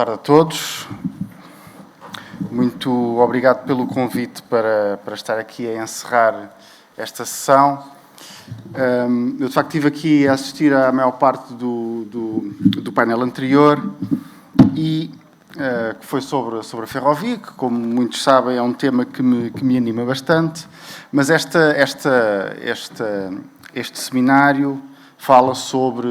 tarde a todos. Muito obrigado pelo convite para estar aqui a encerrar esta sessão. Eu, de facto, estive aqui a assistir à maior parte do painel anterior e que foi sobre a ferrovia, que, como muitos sabem, é um tema que me anima bastante, mas este seminário fala sobre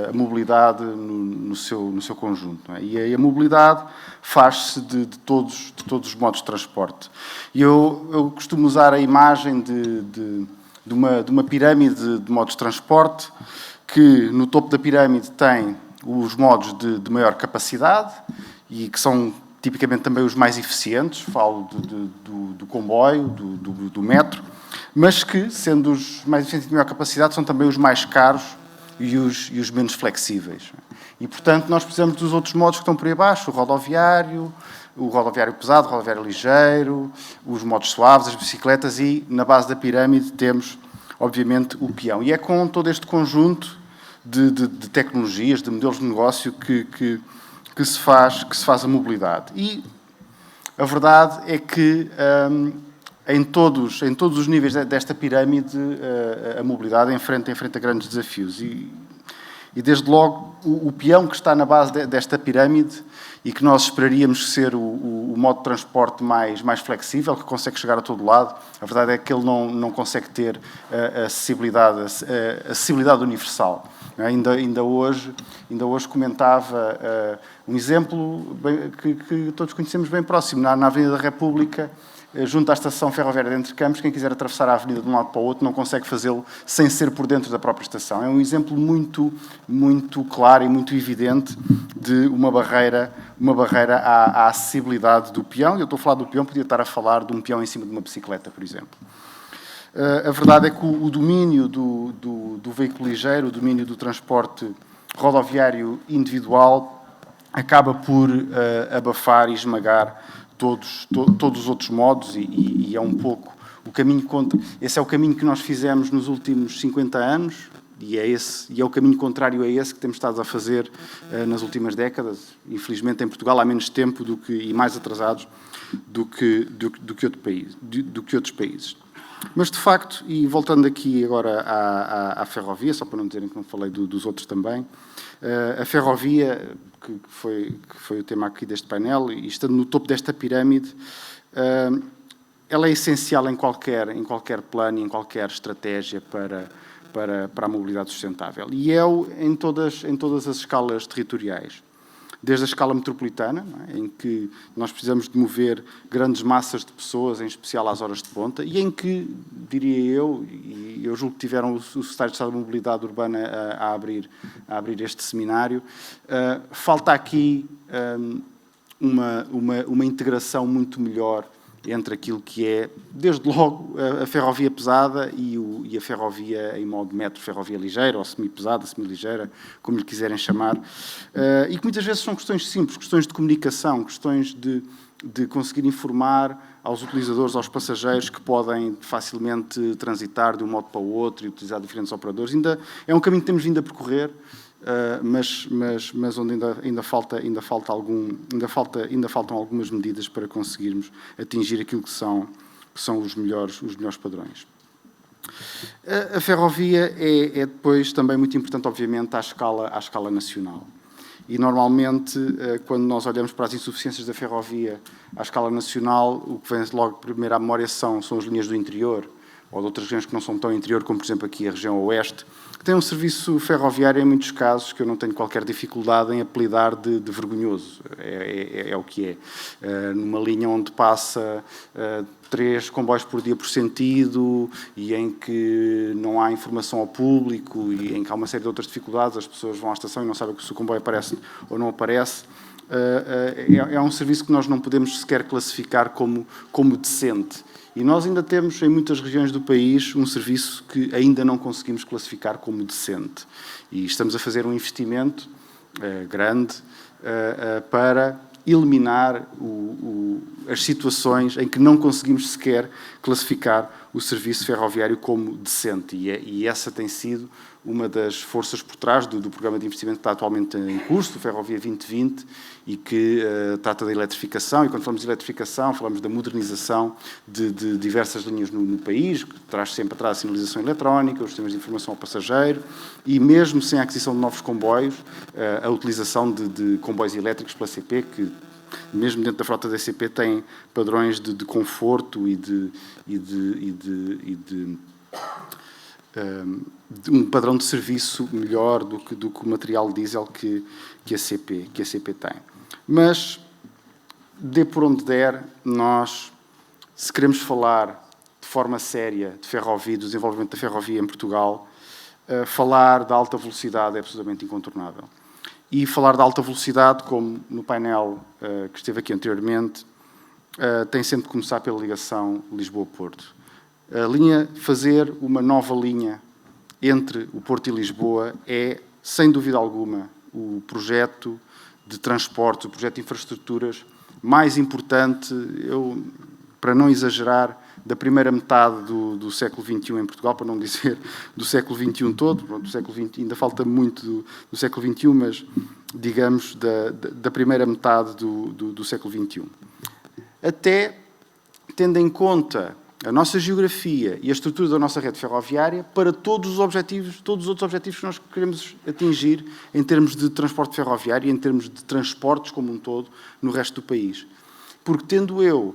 a mobilidade no seu conjunto. Não é? E a mobilidade faz-se de todos os modos de transporte. E eu costumo usar a imagem de uma pirâmide de modos de transporte, que no topo da pirâmide tem os modos de maior capacidade e que são tipicamente também os mais eficientes, falo do comboio, do metro, mas que, sendo os mais eficientes e de maior capacidade, são também os mais caros e os menos flexíveis. E, portanto, nós precisamos dos outros modos que estão por aí abaixo, o rodoviário pesado, o rodoviário ligeiro, os modos suaves, as bicicletas e, na base da pirâmide, temos, obviamente, o peão. E é com todo este conjunto de tecnologias, de modelos de negócio que se faz a mobilidade. E a verdade é que em todos os níveis desta pirâmide a mobilidade enfrenta grandes desafios. E desde logo o peão que está na base desta pirâmide e que nós esperaríamos ser o modo de transporte mais flexível, que consegue chegar a todo lado, a verdade é que ele não consegue ter a acessibilidade universal. Ainda hoje comentava um exemplo que todos conhecemos bem próximo, na Avenida da República, junto à estação ferroviária de Entre Campos, quem quiser atravessar a avenida de um lado para o outro não consegue fazê-lo sem ser por dentro da própria estação. É um exemplo muito claro e muito evidente de uma barreira à acessibilidade do peão. Eu estou a falar do peão, podia estar a falar de um peão em cima de uma bicicleta, por exemplo. A verdade é que o domínio do veículo ligeiro, o domínio do transporte rodoviário individual, acaba por abafar e esmagar todos os outros modos e é um pouco o caminho contra... Esse é o caminho que nós fizemos nos últimos 50 anos e é o caminho contrário a esse que temos estado a fazer nas últimas décadas. Infelizmente, em Portugal, há menos tempo e mais atrasados do que outros países. Mas, de facto, e voltando aqui agora à ferrovia, só para não dizerem que não falei dos outros também, a ferrovia, que foi o tema aqui deste painel, e estando no topo desta pirâmide, ela é essencial em qualquer plano e em qualquer estratégia para a mobilidade sustentável. E em todas as escalas territoriais. Desde a escala metropolitana, em que nós precisamos de mover grandes massas de pessoas, em especial às horas de ponta, e em que, diria eu, e eu julgo que tiveram o Secretário de Estado de Mobilidade Urbana a abrir este seminário, falta aqui uma integração muito melhor entre aquilo que é, desde logo, a ferrovia pesada e a ferrovia em modo metro, ferrovia ligeira, ou semi-pesada, semi-ligeira, como lhe quiserem chamar, e que muitas vezes são questões simples, questões de comunicação, questões de conseguir informar aos utilizadores, aos passageiros, que podem facilmente transitar de um modo para o outro e utilizar diferentes operadores. É um caminho que temos vindo a percorrer, mas onde ainda faltam algumas medidas para conseguirmos atingir aquilo que são os melhores padrões. A ferrovia é depois também muito importante, obviamente, à escala nacional. E, normalmente, quando nós olhamos para as insuficiências da ferrovia à escala nacional, o que vem logo primeiro à memória são as linhas do interior, ou de outras regiões que não são tão interior, como, por exemplo, aqui a região oeste, que tem um serviço ferroviário, em muitos casos, que eu não tenho qualquer dificuldade em apelidar de vergonhoso. É o que é. Numa linha onde passa 3 comboios por dia por sentido e em que não há informação ao público e em que há uma série de outras dificuldades, as pessoas vão à estação e não sabem se o comboio aparece ou não aparece. É um serviço que nós não podemos sequer classificar como decente. E nós ainda temos, em muitas regiões do país, um serviço que ainda não conseguimos classificar como decente. E estamos a fazer um investimento grande para eliminar as situações em que não conseguimos sequer classificar o serviço ferroviário como decente. E essa tem sido uma das forças por trás do programa de investimento que está atualmente em curso, do Ferrovia 2020, e que trata da eletrificação. E quando falamos de eletrificação, falamos da modernização de diversas linhas no país, que traz sempre atrás a sinalização eletrónica, os sistemas de informação ao passageiro, e mesmo sem a aquisição de novos comboios, a utilização de comboios elétricos pela CP, que mesmo dentro da frota da CP tem padrões de conforto e de um padrão de serviço melhor do que o material diesel que a CP tem. Mas, dê por onde der, nós, se queremos falar de forma séria de ferrovia, do desenvolvimento da ferrovia em Portugal, falar da alta velocidade é absolutamente incontornável. E falar da alta velocidade, como no painel que esteve aqui anteriormente, tem sempre de começar pela ligação Lisboa-Porto. Fazer uma nova linha entre o Porto e Lisboa é, sem dúvida alguma, o projeto de transporte, o projeto de infraestruturas mais importante, para não exagerar, da primeira metade do século XXI em Portugal, para não dizer do século XXI todo. Do século XX ainda falta muito do século XXI, mas, digamos, da primeira metade do século XXI. Até tendo em conta a nossa geografia e a estrutura da nossa rede ferroviária para todos os outros objetivos que nós queremos atingir em termos de transporte ferroviário e em termos de transportes como um todo no resto do país. Porque tendo eu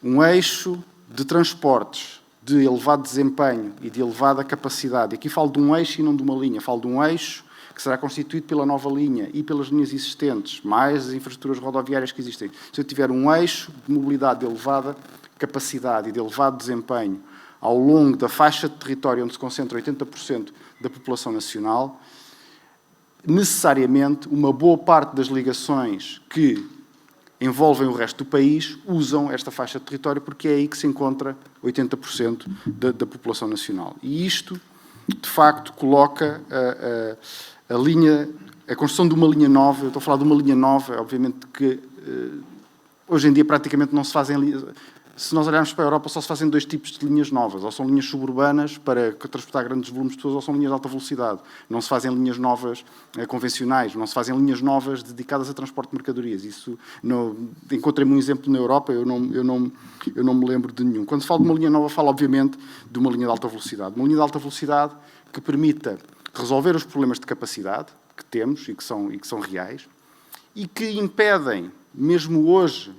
um eixo de transportes de elevado desempenho e de elevada capacidade, e aqui falo de um eixo e não de uma linha, falo de um eixo que será constituído pela nova linha e pelas linhas existentes, mais as infraestruturas rodoviárias que existem. Se eu tiver um eixo de mobilidade de elevada capacidade e de elevado desempenho ao longo da faixa de território onde se concentra 80% da população nacional, necessariamente uma boa parte das ligações que envolvem o resto do país usam esta faixa de território porque é aí que se encontra 80% da população nacional. E isto, de facto, coloca a construção de uma linha nova. Eu estou a falar de uma linha nova, obviamente que hoje em dia praticamente não se fazem linhas. Se nós olharmos para a Europa, só se fazem dois tipos de linhas novas. Ou são linhas suburbanas para transportar grandes volumes de pessoas, ou são linhas de alta velocidade. Não se fazem linhas novas convencionais, não se fazem linhas novas dedicadas a transporte de mercadorias. Isso, encontrei-me um exemplo na Europa, eu não me lembro de nenhum. Quando se fala de uma linha nova, falo obviamente de uma linha de alta velocidade. Uma linha de alta velocidade que permita resolver os problemas de capacidade que temos e que são reais e que impedem, mesmo hoje,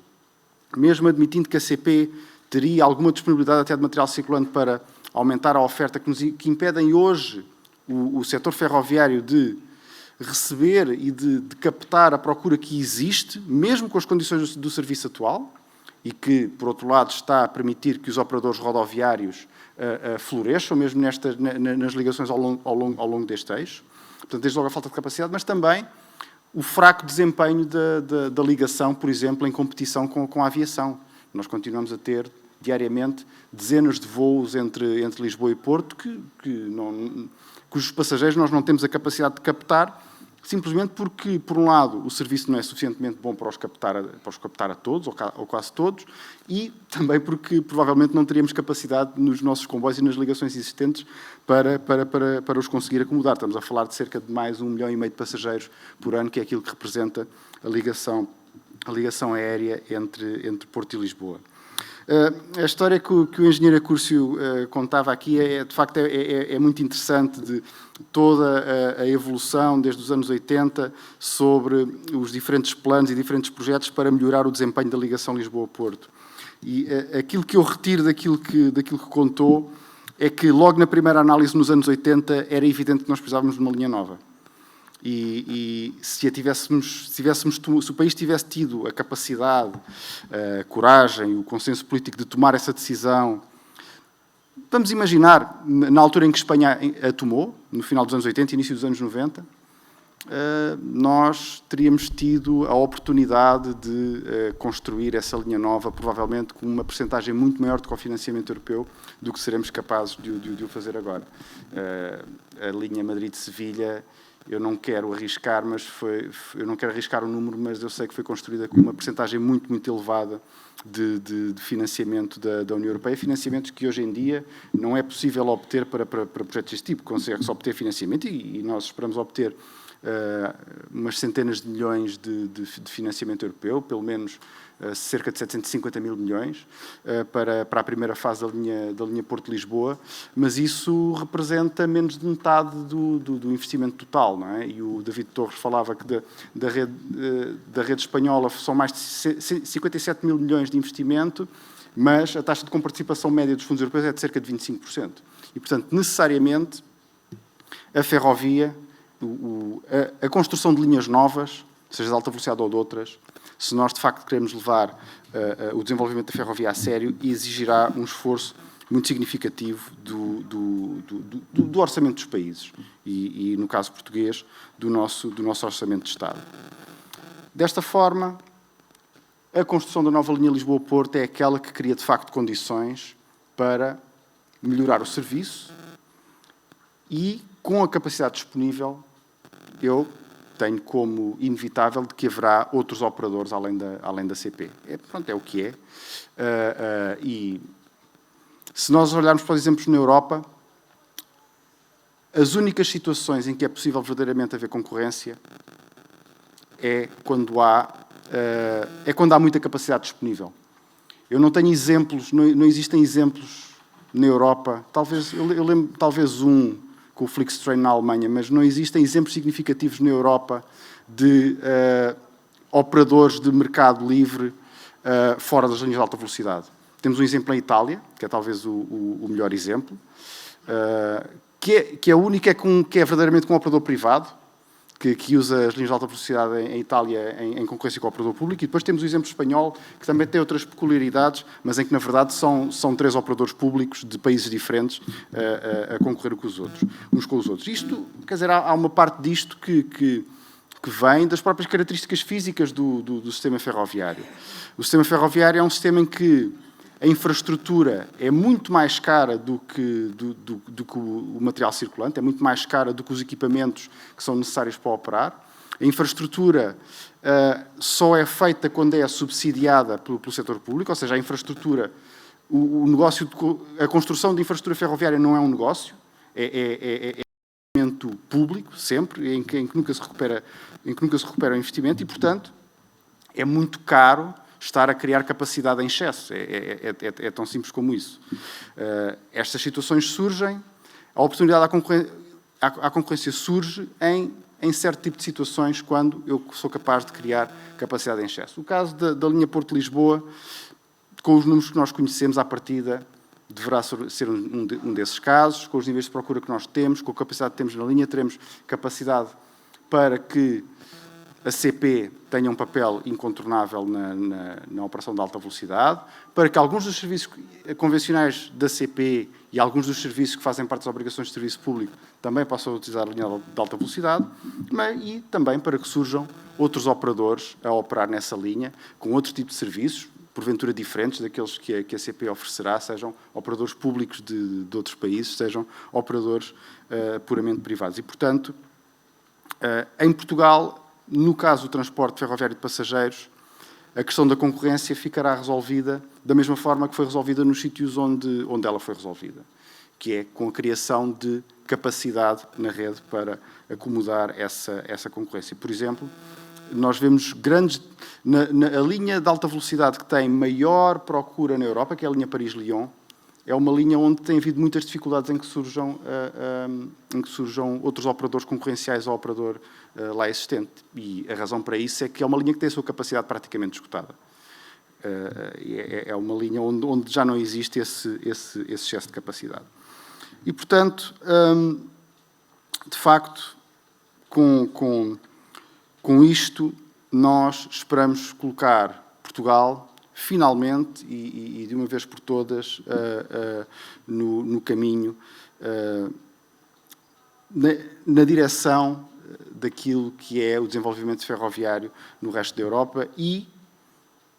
mesmo admitindo que a CP teria alguma disponibilidade até de material circulante para aumentar a oferta, que impedem hoje o setor ferroviário de receber e de captar a procura que existe, mesmo com as condições do serviço atual, e que, por outro lado, está a permitir que os operadores rodoviários floresçam, mesmo nas ligações ao longo deste eixo. Portanto, desde logo a falta de capacidade, mas também o fraco desempenho da ligação, por exemplo, em competição com a aviação. Nós continuamos a ter, diariamente, dezenas de voos entre Lisboa e Porto cujos passageiros nós não temos a capacidade de captar, simplesmente porque, por um lado, o serviço não é suficientemente bom para os captar a todos, ou quase todos, e também porque, provavelmente, não teríamos capacidade nos nossos comboios e nas ligações existentes para os conseguir acomodar. Estamos a falar de cerca de mais 1,5 milhão de passageiros por ano, que é aquilo que representa a ligação aérea entre Porto e Lisboa. A história que o engenheiro Acúrcio contava aqui de facto muito interessante, de toda a evolução desde os anos 80 sobre os diferentes planos e diferentes projetos para melhorar o desempenho da ligação Lisboa-Porto. E aquilo que eu retiro daquilo que contou é que logo na primeira análise, nos anos 80, era evidente que nós precisávamos de uma linha nova. E se o país tivesse tido a capacidade, a coragem, o consenso político de tomar essa decisão, vamos imaginar, na altura em que Espanha a tomou, no final dos anos 80 e início dos anos 90, nós teríamos tido a oportunidade de construir essa linha nova, provavelmente com uma percentagem muito maior de cofinanciamento europeu do que seremos capazes de o fazer agora. A linha Madrid-Sevilha eu não quero arriscar, eu não quero arriscar o número, mas eu sei que foi construída com uma percentagem muito, muito elevada de financiamento da União Europeia, financiamentos que hoje em dia não é possível obter para projetos deste tipo. Consegue-se obter financiamento e nós esperamos obter umas centenas de milhões de financiamento europeu, pelo menos cerca de 750 mil milhões para a primeira fase da linha Porto-Lisboa, mas isso representa menos de metade do investimento total, não é? E o David Torres falava que da rede espanhola são mais de 57 mil milhões de investimento, mas a taxa de comparticipação média dos fundos europeus é de cerca de 25%. E, portanto, necessariamente, a ferrovia, a construção de linhas novas, seja de alta velocidade ou de outras, se nós de facto queremos levar o desenvolvimento da ferrovia a sério, exigirá um esforço muito significativo do orçamento dos países e, no caso português, do nosso orçamento de Estado. Desta forma, a construção da nova linha Lisboa-Porto é aquela que cria de facto condições para melhorar o serviço e, com a capacidade disponível, eu tenho como inevitável de que haverá outros operadores além da CP. Pronto, é o que é. E se nós olharmos para os exemplos na Europa, as únicas situações em que é possível verdadeiramente haver concorrência é quando há muita capacidade disponível. Eu não tenho exemplos, não existem exemplos na Europa, eu lembro talvez com o Flixtrain na Alemanha, mas não existem exemplos significativos na Europa de operadores de mercado livre fora das linhas de alta velocidade. Temos um exemplo em Itália, que é talvez o melhor exemplo, que é único, que é verdadeiramente com um operador privado, que usa as linhas de alta velocidade em Itália em concorrência com o operador público, e depois temos o exemplo espanhol, que também tem outras peculiaridades, mas em que, na verdade, são 3 operadores públicos de países diferentes a concorrer uns com os outros. Isto, quer dizer, há uma parte disto que vem das próprias características físicas do sistema ferroviário. O sistema ferroviário é um sistema em que a infraestrutura é muito mais cara do que o material circulante, é muito mais cara do que os equipamentos que são necessários para operar. A infraestrutura só é feita quando é subsidiada pelo setor público, ou seja, a infraestrutura, a construção de infraestrutura ferroviária não é um negócio, é um investimento público, sempre, em que nunca se recupera o investimento e, portanto, é muito caro estar a criar capacidade em excesso. É tão simples como isso. Estas situações surgem, a oportunidade à concorrência surge em certo tipo de situações quando eu sou capaz de criar capacidade em excesso. O caso da linha Porto-Lisboa, com os números que nós conhecemos à partida, deverá ser um desses casos, com os níveis de procura que nós temos, com a capacidade que temos na linha, teremos capacidade para que a CP tenha um papel incontornável na operação de alta velocidade, para que alguns dos serviços convencionais da CP e alguns dos serviços que fazem parte das obrigações de serviço público também possam utilizar a linha de alta velocidade, e também para que surjam outros operadores a operar nessa linha, com outro tipo de serviços, porventura diferentes daqueles que a CP oferecerá, sejam operadores públicos de outros países, sejam operadores puramente privados. E, portanto, em Portugal, no caso do transporte ferroviário de passageiros, a questão da concorrência ficará resolvida da mesma forma que foi resolvida nos sítios onde ela foi resolvida, que é com a criação de capacidade na rede para acomodar essa concorrência. Por exemplo, nós vemos grandes... a linha de alta velocidade que tem maior procura na Europa, que é a linha Paris-Lyon, é uma linha onde tem havido muitas dificuldades em que surjam outros operadores concorrenciais ao operador lá existente. E a razão para isso é que é uma linha que tem a sua capacidade praticamente esgotada. É uma linha onde já não existe esse excesso de capacidade. E, portanto, de facto, com isto, nós esperamos colocar Portugal finalmente, e de uma vez por todas, no caminho, na direção daquilo que é o desenvolvimento ferroviário no resto da Europa e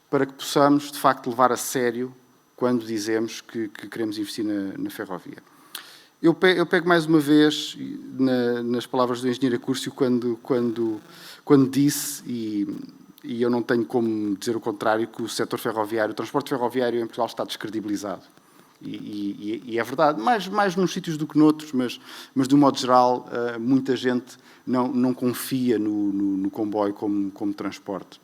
para que possamos, de facto, levar a sério quando dizemos que queremos investir na ferrovia. Eu pego mais uma vez nas palavras do engenheiro Acúrcio quando disse, e eu não tenho como dizer o contrário, que o setor ferroviário, o transporte ferroviário em Portugal está descredibilizado. E é verdade, mais nos sítios do que noutros, mas de um modo geral, muita gente não confia no comboio como transporte.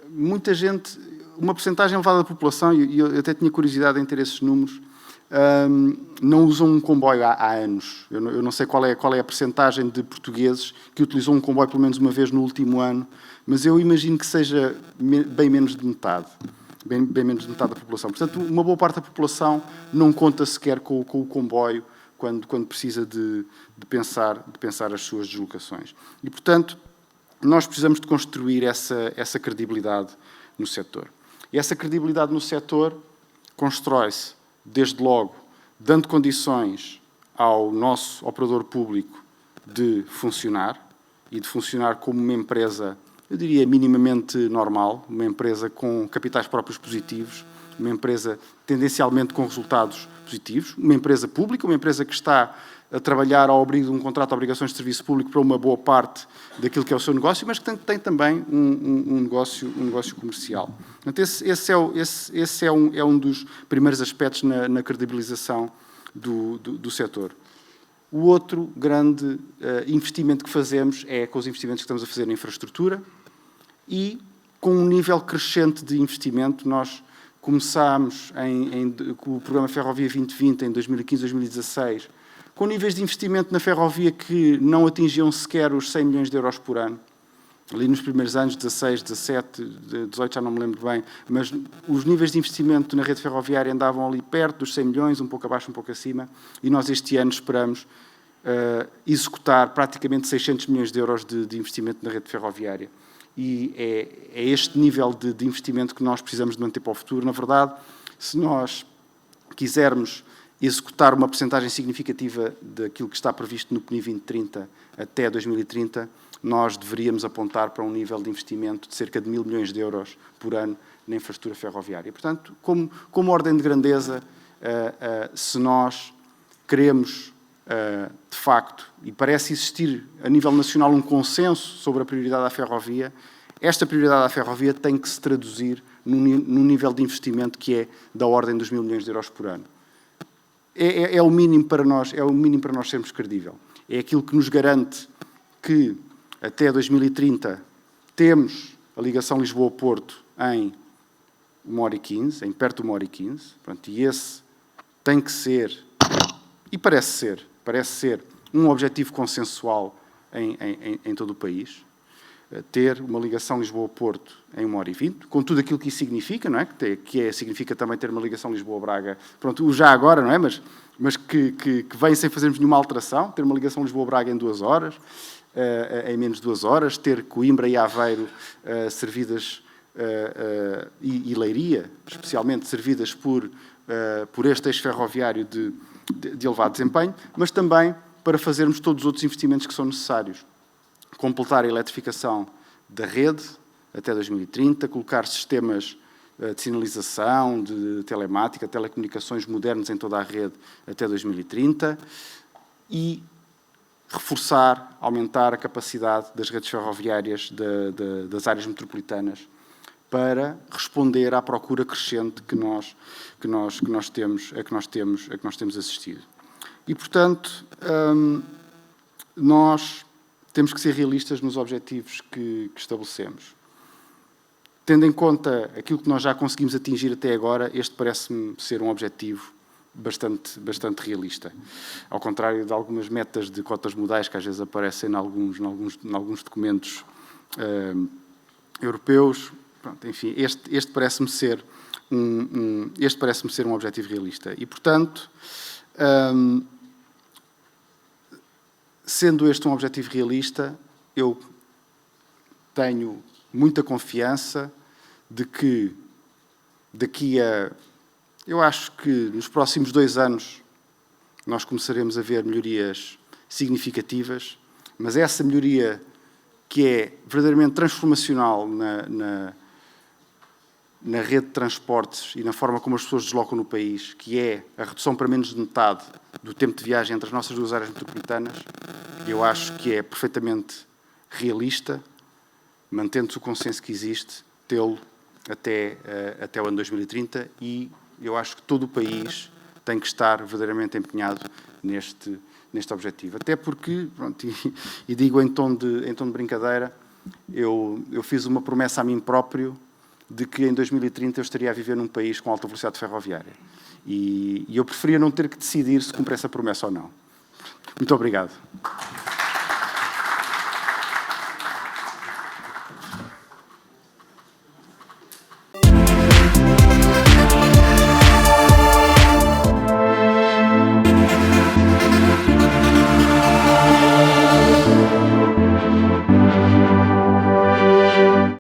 Muita gente, uma percentagem elevada da população, e eu até tinha curiosidade em ter esses números, não usam um comboio há anos. Eu não sei qual é a percentagem de portugueses que utilizou um comboio pelo menos uma vez no último ano, mas eu imagino que seja bem menos de metade. Bem menos de metade da população. Portanto, uma boa parte da população não conta sequer com o comboio quando precisa de pensar as suas deslocações. E, portanto, nós precisamos de construir essa credibilidade no setor. E essa credibilidade no setor constrói-se, desde logo, dando condições ao nosso operador público de funcionar, e de funcionar como uma empresa, eu diria, minimamente normal, uma empresa com capitais próprios positivos, uma empresa tendencialmente com resultados positivos, uma empresa pública, uma empresa que está a trabalhar ao abrigo de um contrato de obrigações de serviço público para uma boa parte daquilo que é o seu negócio, mas que tem também um negócio comercial. Portanto, esse é um dos primeiros aspectos na credibilização do setor. O outro grande investimento que fazemos é com os investimentos que estamos a fazer na infraestrutura e com um nível crescente de investimento. Nós começámos com o programa Ferrovia 2020 em 2015, 2016, com níveis de investimento na ferrovia que não atingiam sequer os 100 milhões de euros por ano. Ali nos primeiros anos, 16, 17, 18, já não me lembro bem, mas os níveis de investimento na rede ferroviária andavam ali perto dos 100 milhões, um pouco abaixo, um pouco acima, e nós este ano esperamos executar praticamente 600 milhões de euros de investimento na rede ferroviária. E é este nível de investimento que nós precisamos de manter para o futuro. Na verdade, se nós quisermos executar uma percentagem significativa daquilo que está previsto no PNI 2030 até 2030, nós deveríamos apontar para um nível de investimento de cerca de 1.000 milhões de euros por ano na infraestrutura ferroviária. Portanto, como ordem de grandeza, se nós queremos, de facto, e parece existir a nível nacional um consenso sobre a prioridade à ferrovia, esta prioridade à ferrovia tem que se traduzir num nível de investimento que é da ordem dos 1.000 milhões de euros por ano. É o mínimo para nós sermos credível. É aquilo que nos garante que até 2030 temos a ligação Lisboa-Porto em 1h15, em perto de 1h15. Pronto, e esse tem que ser, e parece ser um objetivo consensual em todo o país, ter uma ligação Lisboa-Porto em 1h20, com tudo aquilo que isso significa, não é? Significa também ter uma ligação Lisboa-Braga, pronto, o já agora, não é? Mas que vem sem fazermos nenhuma alteração, ter uma ligação Lisboa-Braga em 2 horas, em menos de 2 horas, ter Coimbra e Aveiro servidas, e Leiria, especialmente servidas por este eixo ferroviário de elevado desempenho, mas também para fazermos todos os outros investimentos que são necessários. Completar a eletrificação da rede até 2030, colocar sistemas de sinalização, de telemática, telecomunicações modernos em toda a rede até 2030 e reforçar, aumentar a capacidade das redes ferroviárias das áreas metropolitanas para responder à procura crescente que nós temos assistido. E, portanto, nós temos que ser realistas nos objetivos que estabelecemos. Tendo em conta aquilo que nós já conseguimos atingir até agora, este parece-me ser um objetivo bastante realista. Ao contrário de algumas metas de cotas modais que às vezes aparecem em alguns documentos europeus. Pronto, enfim, este parece-me ser um objetivo realista. E, portanto, sendo este um objetivo realista, eu tenho muita confiança de que eu acho que nos próximos 2 anos nós começaremos a ver melhorias significativas, mas essa melhoria que é verdadeiramente transformacional na rede de transportes e na forma como as pessoas deslocam no país, que é a redução para menos de metade do tempo de viagem entre as nossas duas áreas metropolitanas, eu acho que é perfeitamente realista, mantendo-se o consenso que existe, tê-lo até o ano 2030, e eu acho que todo o país tem que estar verdadeiramente empenhado neste objetivo. Até porque, pronto, e digo em tom de brincadeira, eu fiz uma promessa a mim próprio de que em 2030 eu estaria a viver num país com alta velocidade ferroviária. E eu preferia não ter que decidir se cumpre essa promessa ou não. Muito obrigado.